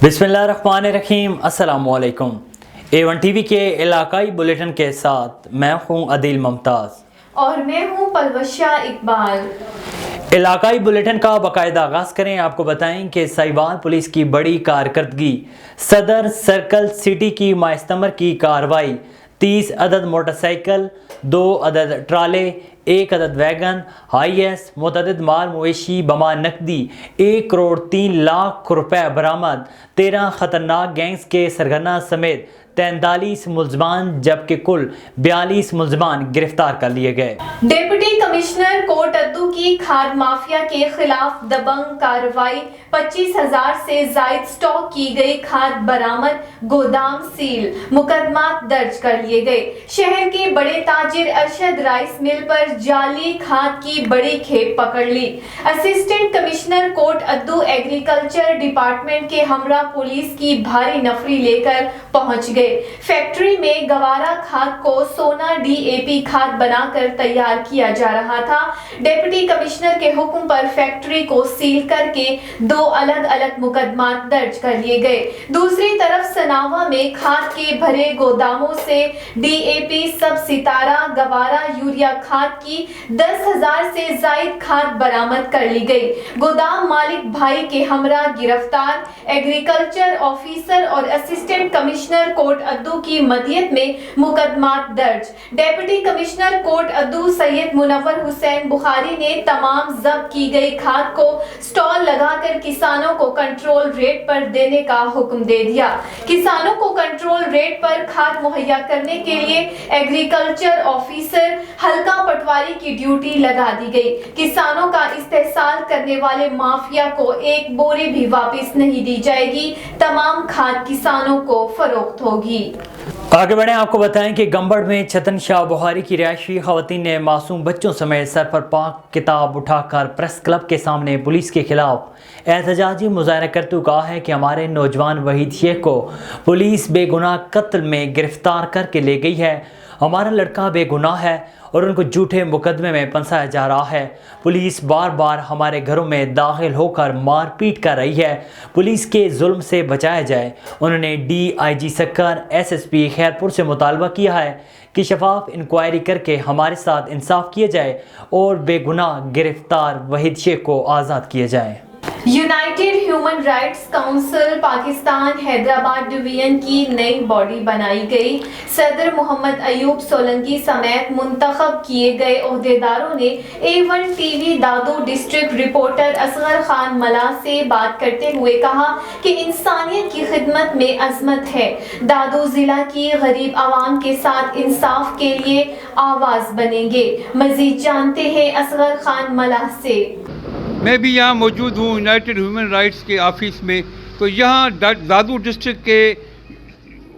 बिस्मिल्लाहिर्रहमानिर्रहीम। अस्सलाम वालेकुम। A1 टीवी के इलाकाई बुलेटिन के साथ मैं हूं अदील मुमताज़ और मैं हूं पलवशा इकबाल। इलाकाई बुलेटिन का बाकायदा आगाज़ करें। आपको बताएं कि साहिवाल पुलिस की बड़ी कारकर्दगी, सदर सर्कल सिटी की माइस्तमर की कार्रवाई, 30 अदद मोटरसाइकिल, 2 अदद ट्राले, 1 अदद वैगन, हाईएस, मुतअद्दिद माल मवेशी बमा नकदी, 1 करोड़ 3 लाख रुपए बरामद, 13 खतरनाक गैंग्स के सरगना समेत 43 मुलजमान जबकि कुल 42 मुलजमान गिरफ्तार कर लिए गए। डिप्टी कमिश्नर कोटअद्दू की खाद माफिया के खिलाफ दबंग कार्रवाई, 25,000 से जायद स्टॉक की गई खाद बरामद, गोदाम सील, मुकदमा दर्ज कर लिए गए। शहर के बड़े ताजिर अरशद राइस मिल पर जाली खाद की बड़ी खेप पकड़ ली। असिस्टेंट कमिश्नर कोटअद्दू एग्रीकल्चर डिपार्टमेंट के हमरा पुलिस की भारी नफरी लेकर पहुंच गए। फैक्ट्री में गवारा खाद को सोना डीएपी खाद बनाकर तैयार किया जा रहा था। डिप्टी कमिश्नर के हुक्म पर फैक्ट्री को सील करके 2 अलग अलग मुकदमा दर्ज कर लिए गए। दूसरी तरफ सनावा में खाद के भरे गोदामों से डीएपी, सब सितारा, गवारा, यूरिया खाद की 10,000 से जायद खाद बरामद कर ली गई। गोदाम मालिक भाई के हमरा गिरफ्तार। एग्रीकल्चर ऑफिसर और असिस्टेंट कमिश्नर कोटअद्दू की मदियत में मुकदमा दर्ज। डिप्टी कमिश्नर कोटअद्दू सैयद मुनव्वर हुसैन बुखारी ने तमाम जब्त की गई खाद को स्टॉल लगाकर किसानों को कंट्रोल रेट पर देने का हुक्म दे दिया। किसानों को कंट्रोल रेट पर खाद मुहैया करने के लिए एग्रीकल्चर ऑफिसर हल्का पटवारी की ड्यूटी लगा दी गई। किसानों का इस्तेहसाल करने वाले माफिया को एक बोरी भी वापस नहीं दी जाएगी। तमाम खाद किसानों को फरोख्त होगी। आगे बढ़ें। आपको बताएं कि गंबड़ में छतन शाह बुखारी की रिहायशी खवातीन ने मासूम बच्चों समेत सर पर पाक किताब उठाकर प्रेस क्लब के सामने पुलिस के खिलाफ एहतजाजी मुजाहरा करते हुए कहा है कि हमारे नौजवान वहीद शेख को पुलिस बेगुनाह कत्ल में गिरफ्तार करके ले गई है। हमारा लड़का बेगुनाह है और उनको झूठे मुकदमे में फंसाया जा रहा है। पुलिस बार बार हमारे घरों में दाखिल होकर मारपीट कर रही है। पुलिस के जुल्म से बचाया जाए। उन्होंने DIG सक्कर, SSP खैरपुर से मुतालबा किया है कि शफाफ इंक्वायरी करके हमारे साथ इंसाफ किया जाए और बेगुनाह गिरफ्तार वहीद शेख को आज़ाद किया जाए। United human rights council Pakistan Hyderabad division की नई बॉडी बनाई गई। सदर मोहम्मद अयूब सोलंकी समेत मुंतखब किए गए ओहदेदारों ने A1 टीवी दादू डिस्ट्रिक्ट रिपोर्टर असगर खान मला से बात करते हुए कहा कि इंसानियत की खिदमत में अजमत है। दादू जिला की गरीब आवाम के साथ इंसाफ के लिए आवाज बनेंगे। मजीद जानते हैं असगर खान मला से। मैं भी यहाँ मौजूद हूँ यूनाइटेड ह्यूमन राइट्स के ऑफिस में। तो यहाँ दादू डिस्ट्रिक्ट के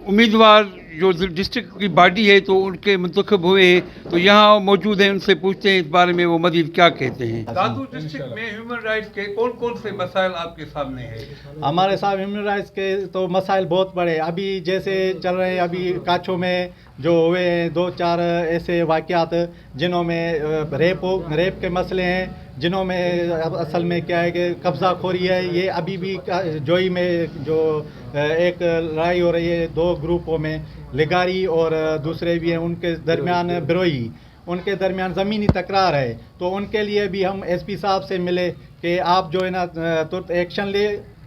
उम्मीदवार जो डिस्ट्रिक्ट की बॉडी है तो उनके मुंतखब हुए हैं, तो यहाँ मौजूद हैं, उनसे पूछते हैं इस बारे में वो मजीद क्या कहते हैं। दादू डिस्ट्रिक्ट में ह्यूमन राइट्स के कौन कौन से मसाइल आपके सामने हैं? हमारे साथ ह्यूमन राइट्स के तो मसाइल बहुत बड़े अभी जैसे चल रहे हैं। अभी काछो में जो हुए हैं 2-4 ऐसे वाक़यात जिन्हों में रेप के मसले हैं, जिन्हों में असल में क्या है कि कब्ज़ा खोरी है। ये अभी भी जोई में जो एक लड़ाई हो रही है 2 ग्रुपों में, लिगारी और दूसरे भी हैं, उनके दरमियान बिरोई, उनके दरमियान ज़मीनी तकरार है। तो उनके लिए भी हम SP साहब से मिले कि आप जो है ना तुरंत एक्शन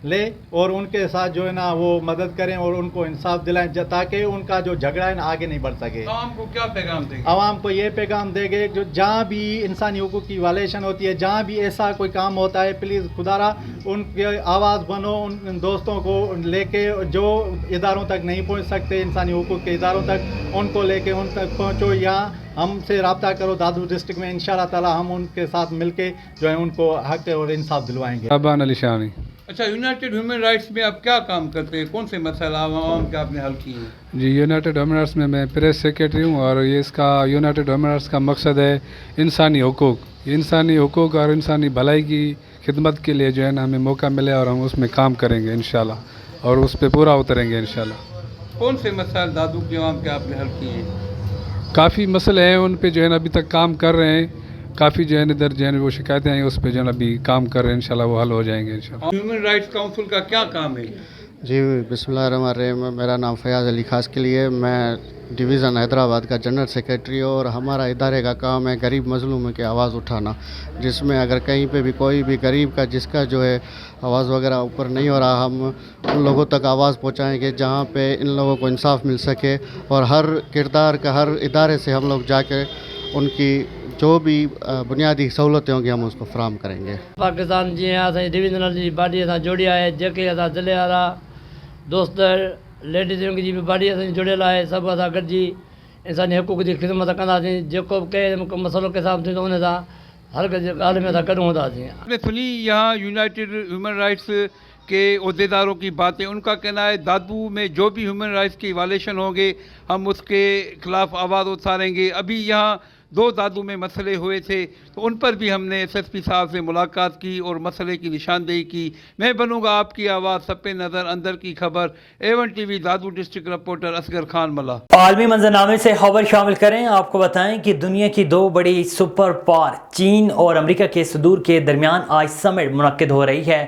ले और उनके साथ जो है ना वो मदद करें और उनको इंसाफ दिलाएं ताकि उनका जो झगड़ा है ना आगे नहीं बढ़ सके। आवाम को क्या पैगाम देंगे? आवाम को ये पैगाम देंगे जो जहाँ भी इंसानी हुकूक की वायलेशन होती है, जहाँ भी ऐसा कोई काम होता है, प्लीज़ खुदारा उनके आवाज़ बनो। उन दोस्तों को लेके जो इदारों तक नहीं पहुँच सकते, इंसानी हुकूक के इदारों तक, उनको लेके उन तक पहुँचो या हमसे रब्ता करो दादू डिस्ट्रिक्ट में। इंशाअल्लाह ताला हम उनके साथ मिलके जो है उनको हक और इंसाफ दिलवाएंगे। अबान अली शानी। अच्छा, यूनाइटेड ह्यूमन राइट्स में आप क्या काम करते हैं? कौन से मसले आवाम के आपने हल किए हैं? जी, यूनाइटेड ह्यूमन राइट्स में मैं प्रेस सेक्रेटरी हूँ और ये इसका यूनाइटेड ह्यूमन राइट्स का मकसद है इंसानी हुकूक और इंसानी भलाई की खिदमत के लिए जो है ना हमें मौका मिले और हम उसमें काम करेंगे इंशाल्लाह और उस पर पूरा उतरेंगे इंशाल्लाह। कौन से मसाइल दादू के आवाम के आपने हल किए हैं? काफ़ी मसले हैं, उन पे जो है ना अभी तक काम कर रहे हैं। काफ़ी जो है इधर जो है वो शिकायतें आई उस पर जो है अभी काम कर रहे हैं, इंशाल्लाह वो हल हो जाएंगे इंशाल्लाह। ह्यूमन राइट्स काउंसिल का क्या काम है? جی بسم اللہ الرحمن الرحیم. میرا نام فیاض علی خاص کے لیے. میں ڈویژن حیدرآباد کا جنرل سیکریٹری ہوں اور ہمارا ادارے کا کام ہے غریب مظلوموں کی آواز اٹھانا، جس میں اگر کہیں پہ بھی کوئی بھی غریب کا جس کا جو ہے آواز وغیرہ اوپر نہیں ہو رہا، ہم ان لوگوں تک آواز پہنچائیں گے جہاں پہ ان لوگوں کو انصاف مل سکے، اور ہر کردار کا ہر ادارے سے ہم لوگ جا کے ان کی جو بھی بنیادی سہولتیں ہوں گی ہم اس کو فراہم کریں گے. पाकिस्तान जी असांजी डिवीज़नल जी बॉडी सां जुड़ी आहे, जेके असां ज़िले वारा दोस्त लेडीज़ विंग जी बि बॉडी असांजी जुड़ियल आहे. सभु असां गॾिजी इंसानी हक़ूक़ जी ख़िदमत कंदासीं. जेको बि कंहिं मसइलो के साम्हूं थींदो उन सां हर ॻाल्हि में असां गॾु हूंदासीं. आपने सुनी यहाँ यूनाइटेड ह्यूमन राइट्स के अहदेदारों की बातें. उनका कहना है दादू में जो भी ह्यूमन राइट्स की वायलेशन होंगे हम उसके खिलाफ आवाज़ उठाएंगे. अभी यहाँ 2 दादू में मसले हुए थे तो उन पर भी हमने SSP साहब से मुलाकात की और मसले की निशानदेही की. मैं बनूंगा आपकी आवाज़, सब पे नज़र, अंदर की खबर. A1 TV दादू डिस्ट्रिक्ट रिपोर्टर असगर खान मला. आलमी मंजरनामे से खबर शामिल करें. आपको बताएं कि दुनिया की 2 बड़ी सुपर पावर चीन और अमेरिका के सदूर के दरमियान आज समिट मुनक्किद हो रही है.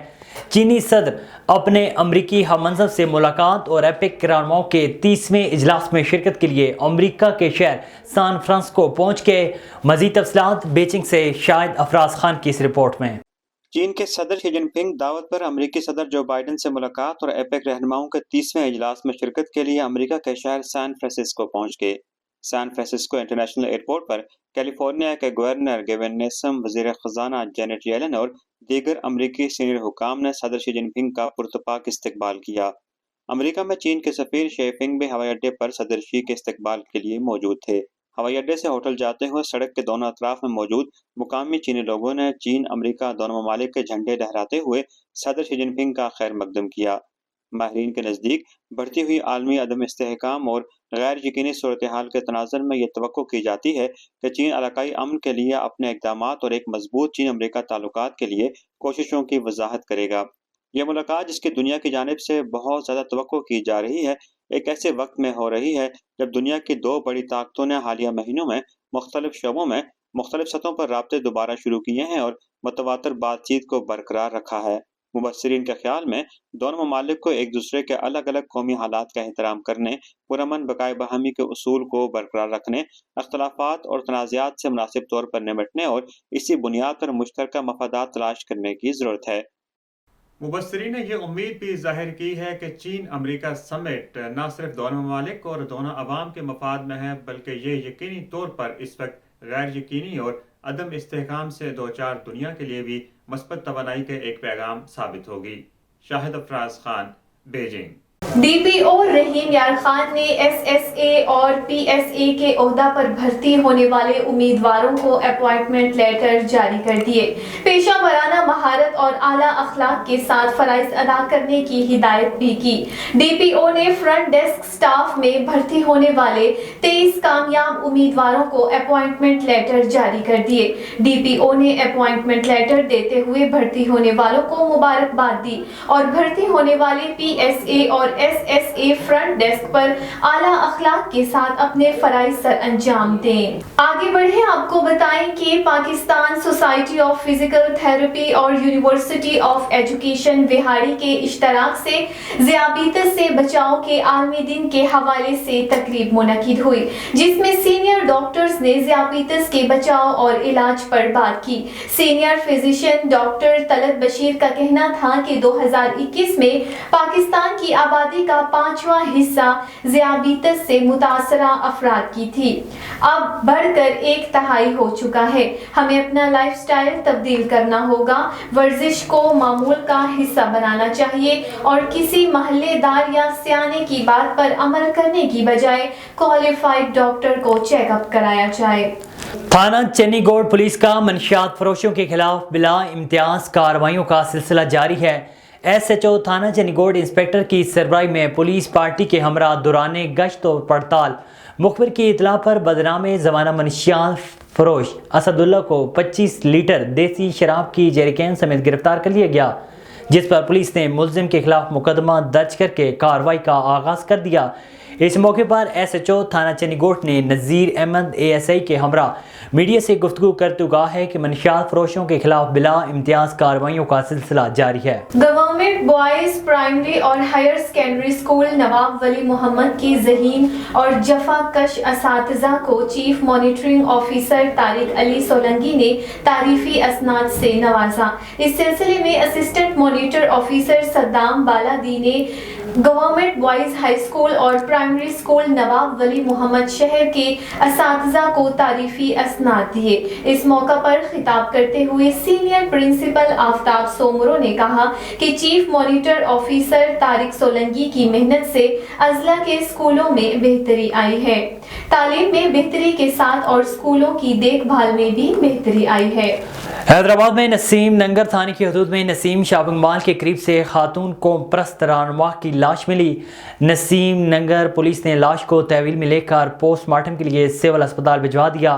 चीनी सदर अपने अमरीकी हममंसब से मुलाकात और एपेक रहनुमाओं के 30वें इजलास में शिरकत के लिए अमरीका के शहर सान फ्रांसिस्को पहुँच के. मज़ीद तफसीलात बीजिंग से शाहिद अफराज खान की इस रिपोर्ट में. चीन के सदर शी जिनपिंग दावत पर अमरीकी सदर जो बाइडन से मुलाकात और एपेक रहनुमाओं के 30वें इजलास में शिरकत के लिए अमरीका के शहर सैन फ्रांसिस्को पहुँच गए. सैन फ्रांसिस्को इंटरनेशनल एयरपोर्ट पर कैलिफोर्निया के गवर्नर गेविन न्यूसम, वज़ीर ख़जाना जेनेट येलन और दीगर अमरीकी सीनियर हुकाम ने सदर शी जिनपिंग का पुरतपाक इस्तकबाल किया. अमरीका में चीन के सफ़ीर शेफिंग भी हवाई अड्डे पर सदर शी के इस्तकबाल के लिए मौजूद थे. हवाई अड्डे से होटल जाते हुए सड़क के दोनों अतराफ में मौजूद मुकामी चीनी लोगों ने चीन अमरीका दोनों ममालिक के झंडे लहराते हुए सदर शी जिनपिंग का खैर मकदम किया. माहिरीन के नज़दीक बढ़ती हुई आलमी अदम इस्तेहकाम और गैर यकीनी सूरत हाल के तनाज़ुर में यह तवक्को की जाती है कि चीन इलाकाई अमन के लिए अपने इक़दामात और एक मजबूत चीन अमरीका ताल्लुकात के लिए कोशिशों की वजाहत करेगा. यह मुलाकात जिसकी दुनिया की जानिब से बहुत ज़्यादा तवक्को की जा रही है, एक ऐसे वक्त में हो रही है जब दुनिया की 2 बड़ी ताकतों ने हालिया महीनों में मुख्तलिफ शोबों में मुख्तलिफ सतहों पर राब्ते दोबारा शुरू किए हैं और मुतवातर बातचीत को बरकरार रखा है. मुबस्सिरीन के ख्याल में दोनों ममालिक को एक दूसरे के अलग अलग कौमी हालात का एहतराम करने, पुरअमन बकाए बहामी के उसूल को बरकरार रखने, अख्तलाफात और तनाज़ात से मुनासिब तौर पर निपटने और इसी बुनियाद पर मुश्तरका मफादात तलाश करने की ज़रूरत है. मुबस्सिरीन ने यह उम्मीद भी जाहिर की है कि चीन अमरीका समिट न सिर्फ दोनों ममालिक और दोनों अवाम के मफाद में है, बल्कि ये यकीनी तौर पर इस वक्त गैर यकीनी और अदम इस्तेहकाम से दो चार दुनिया के लिए भी मस्बत तवानाई के एक पैगाम साबित होगी. शाहिद अफराज खान, बीजिंग. DPO रहीम यार खान ने SSA और PSA के ओहदा पर भर्ती होने वाले उम्मीदवारों को अपॉइंटमेंट लेटर जारी कर दिए. पेशा वराना महारत और आला अखलाक के साथ फराइज अदा करने की हिदायत भी की. DPO ने फ्रंट डेस्क स्टाफ में भर्ती होने वाले 23 कामयाब उम्मीदवारों को अपॉइंटमेंट लेटर जारी कर दिए. DPO ने अपॉइंटमेंट लेटर देते हुए भर्ती होने वालों को मुबारकबाद दी और भर्ती होने वाले PSA और SSA फ्रंट डेस्क पर आला अखलाक के साथ अपने फराइज सर अंजाम दें. आगे बढ़े आपको बताएं कि Pakistan society of physical therapy और यूनिवर्सिटी ऑफ एजुकेशन विहाड़ी के इश्तराक से ज़ियाबीतस से बचाव के आलमी दिन के हवाले से तकरीब मुनक्किद हुई, जिसमें सीनियर डॉक्टर्स ने ज़ियाबीतस के बचाव और इलाज पर बात की. Senior physician doctor Talat Bashir का कहना था कि 2021 में पाकिस्तान की आबादी का 5वां हिस्सा ज़ियाबीतस से मुतासरा अफराद की थी. अब बढ़कर 1/3 हो चुका है. हमें अपना लाइफस्टाइल तब्दील करना होगा, वर्जिश को मामूल का हिस्सा बनाना चाहिए और किसी महल्लेदार या सियाने की बात पर अमल करने की बजाय क्वालिफाइड डॉक्टर को चेकअप कराया जाए. थाना चन्नीगौड़ पुलिस का मनशियात फरोशों के खिलाफ बिला इम्तियाज कार्रवाइयों का सिलसिला जारी है. SHO थाना चन्नीगौड़ इंस्पेक्टर की सरबराही में पुलिस पार्टी के हमरा दौरान गश्त और पड़ताल मुखबिर की इतला पर बदनाम ज़माना मनशियात फरोश असदुल्ला को 25 लीटर देसी शराब की जेरिकैन समेत गिरफ्तार कर लिया गया, जिस पर पुलिस ने मुलजिम के खिलाफ मुकदमा दर्ज करके कार्रवाई का आगाज़ कर दिया. इस मौके पर SHO थाना चनीगोट ने नज़ीर अहमद ASI के हमरा मीडिया से गुफ्तगू करते हुए कहा है कि मंशियात फरोशों के खिलाफ बिला इम्तियाज कार्रवाइयों का सिलसिला जारी है। गवर्नमेंट बॉयज प्राइमरी और हायर सेकेंडरी स्कूल नवाब वली मोहम्मद की ज़हीन और जफाकश असातिज़ा को chief monitoring officer Tariq Ali Solanki ने तारीफी असनाद से नवाजा। इस सिलसिले में असिस्टेंट मॉनिटर ऑफिसर सद्दाम बालादी ने गवर्नमेंट बॉयज हाई स्कूल और प्राइमरी स्कूल नवाब वली मोहम्मद शहर के असातिज़ा को तारीफी असनाद दिए। इस मौका पर खिताब करते हुए सीनियर प्रिंसिपल आफ्ताब सोमरो ने कहा कि chief monitor officer Tariq Solanki की मेहनत से अजला के स्कूलों में बेहतरी आई है। तालीम में बेहतरी के साथ और स्कूलों की देखभाल में भी बेहतरी आई है। हैदराबाद में नसीम नंगर थाने की हदूद में नसीम शॉपिंग मॉल के करीब से खातून कौम परस्त रहनुमा की लाश मिली। नसीम नंगर पुलिस ने लाश को तहवील में लेकर पोस्टमार्टम के लिए सिविल अस्पताल भिजवा दिया।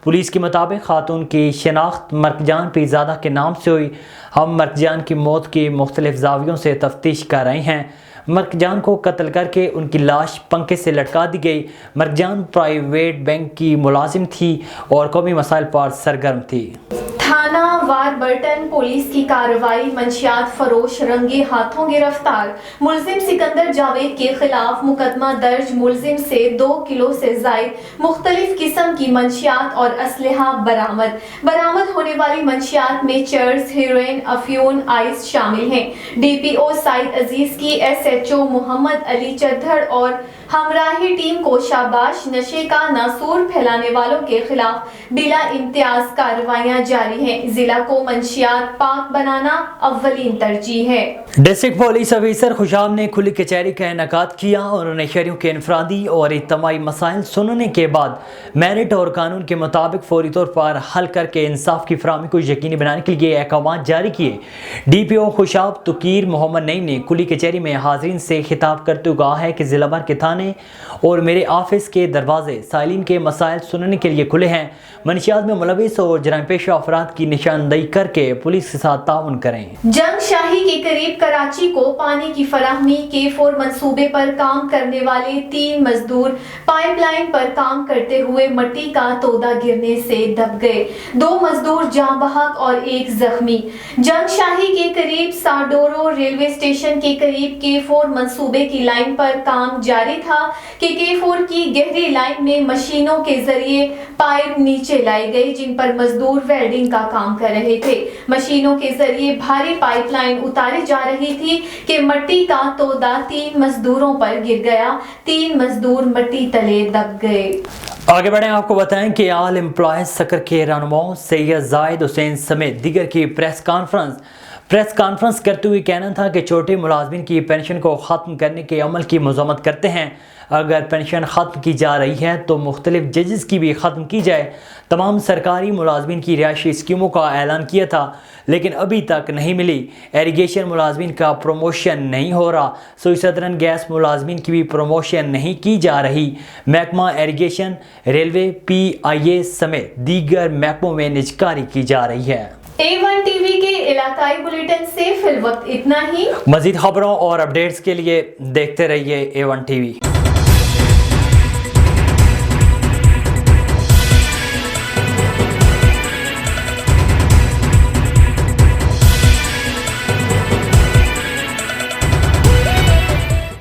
पुलिस के मुताबिक खातून की शनाख्त मरकजान पीरजादा के नाम से हुई। हम मरकजान की मौत की मुख्तलिफ जावियों से तफ्तीश कर रहे हैं। मरकजान को कत्ल करके उनकी लाश पंखे से लटका दी गई। मरकजान प्राइवेट बैंक की मुलाजिम थी और कौमी मसाइल पर सरगर्म थी। थाना वारबर्टन पुलिस की कार्रवाई, मंशियात फरोश रंगे हाथों गिरफ्तार। मुलजिम सिकंदर जावेद के खिलाफ मुकदमा दर्ज। मुलजिम से 2 किलो से जायद मुख्तलिफ किस्म की मंशियात और असलहा बरामद होने वाली मंशियात में चर्स, हेरोइन, अफ्यून, आइस शामिल हैं। DPO साइद अजीज की SHO मोहम्मद अली चद्दर और हमराही टीम को शाबाश। नशे का नासूर फैलाने वालों के खिलाफ बिला इम्तियाज कार्रवाइयां जारी हैं। जिला को मंशियात पाक बनाना अव्वलीन तरजीह है। डिस्ट्रिक्ट पुलिस ऑफिसर खुशाब ने खुली कचहरी का इनेकाद किया और उन्हें शहरियों के इनफरादी और इज्तिमाई मसाइल सुनने के बाद मेरिट और कानून के मुताबिक फौरी तौर पर हल करके इंसाफ की फराहमी को यकीनी बनाने के लिए अहकाम जारी किए। DPO खुशाब तुकीर मोहम्मद नईम ने खुली कचहरी में हाजिरीन से खिताब करते हुए कहा है कि जिला भर के थाने और मेरे ऑफिस के दरवाजे साइलिन के मसाइल सुनने के लिए खुले हैं। मंशियात में मुलविस और जराइम पेशा अफराद की निशानदेही करके पुलिस के साथ ताउन करें। जंग शाही के करीब कराची को पानी की फराहमी K4 मंसूबे पर काम करने वाले 3 मजदूर पाइपलाइन पर काम करते हुए मट्टी का तोदा गिरने से दब गए। 2 मजदूर जाँ बहक और 1 जख्मी। जंग शाही के करीब साडोरो रेलवे स्टेशन के करीब K4 मंसूबे की लाइन पर काम जारी था कि K4 की गहरी लाइन में मशीनों के जरिए पाइप नीचे लाई गई, जिन पर मजदूर वेल्डिंग का काम कर रहे थे। मशीनों के जरिए भारी पाइपलाइन उतारी जा रही थी कि मट्टी का तोदा 3 मजदूरों पर गिर गया। 3 मजदूर मट्टी तले दब गए। आगे बढ़ें, आपको बताएं कि आल एम्प्लॉयज सकर के रहनुमाओं सैयद जाहिद हुसैन समेत दीगर की प्रेस कॉन्फ्रेंस करते हुए कहना था कि छोटे मुलाजमिन की पेंशन को ख़त्म करने के अमल की मज़म्मत करते हैं। अगर पेंशन ख़त्म की जा रही है तो मुख्तलिफ जजेस की भी ख़त्म की जाए। तमाम सरकारी मुलाजमिन की रिहायशी स्कीमों का ऐलान किया था लेकिन अभी तक नहीं मिली। एरीगेशन मुलाजमिन का प्रमोशन नहीं हो रहा। सोई सदरन गैस मुलाजमिन की भी प्रमोशन नहीं की जा रही। महकमा एरीगेशन, रेलवे, PIA समेत दीगर महकमों में निजकारी की जा रही है। A1 TV के इलाकाई बुलेटिन से फिल वक्त इतना ही। मज़ीद खबरों और अपडेट्स के लिए देखते रहिए A1 TV।